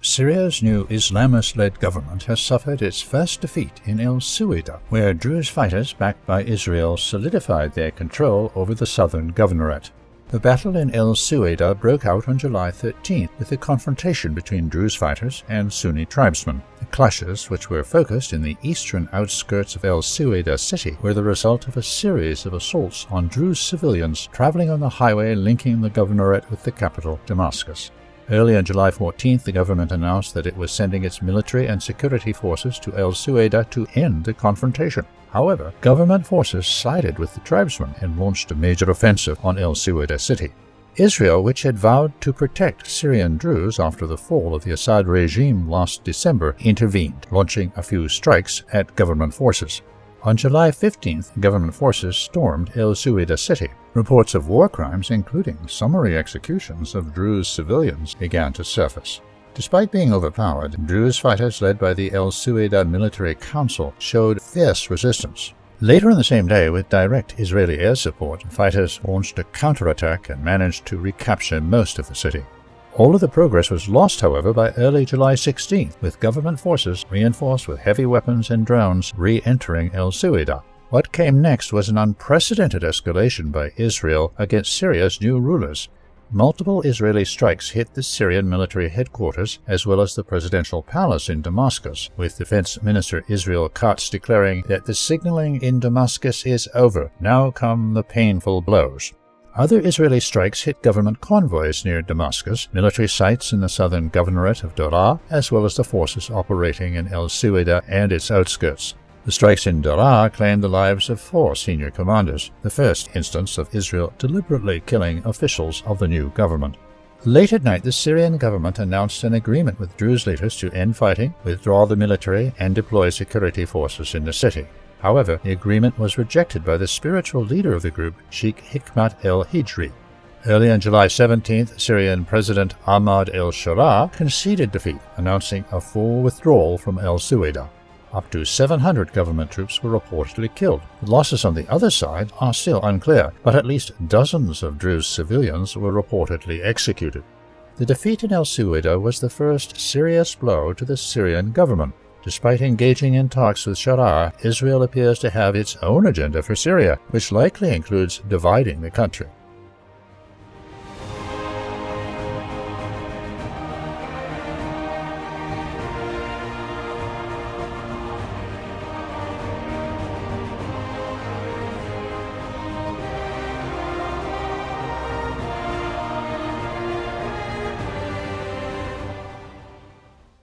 Syria's new Islamist-led government has suffered its first defeat in El-Suwaida, where Druze fighters backed by Israel solidified their control over the southern governorate. The battle in El-Suwaida broke out on July 13th with a confrontation between Druze fighters and Sunni tribesmen. The clashes, which were focused in the eastern outskirts of El-Suwaida city, were the result of a series of assaults on Druze civilians traveling on the highway linking the governorate with the capital, Damascus. Early on July 14th, the government announced that it was sending its military and security forces to El-Suwaida to end the confrontation. However, government forces sided with the tribesmen and launched a major offensive on El-Suwaida city. Israel, which had vowed to protect Syrian Druze after the fall of the Assad regime last December, intervened, launching a few strikes at government forces. On July 15th, government forces stormed El-Suwaida city. Reports of war crimes, including summary executions of Druze civilians, began to surface. Despite being overpowered, Druze fighters led by the El-Suwaida Military Council showed fierce resistance. Later in the same day, with direct Israeli air support, fighters launched a counterattack and managed to recapture most of the city. All of the progress was lost, however, by early July 16th, with government forces reinforced with heavy weapons and drones re-entering El-Suwaida. What came next was an unprecedented escalation by Israel against Syria's new rulers. Multiple Israeli strikes hit the Syrian military headquarters as well as the presidential palace in Damascus, with Defense Minister Israel Katz declaring that the signaling in Damascus is over. Now come the painful blows. Other Israeli strikes hit government convoys near Damascus, military sites in the southern governorate of Daraa, as well as the forces operating in El-Suwaida and its outskirts. The strikes in Daraa claimed the lives of 4 senior commanders, the first instance of Israel deliberately killing officials of the new government. Late at night, the Syrian government announced an agreement with Druze leaders to end fighting, withdraw the military, and deploy security forces in the city. However, the agreement was rejected by the spiritual leader of the group, Sheikh Hikmat el-Hijri. Early on July 17th, Syrian President Ahmad el-Sharaa conceded defeat, announcing a full withdrawal from El-Suwaida. Up to 700 government troops were reportedly killed. The losses on the other side are still unclear, but at least dozens of Druze civilians were reportedly executed. The defeat in El-Suwaida was the first serious blow to the Syrian government. Despite engaging in talks with Sharaa, Israel appears to have its own agenda for Syria, which likely includes dividing the country.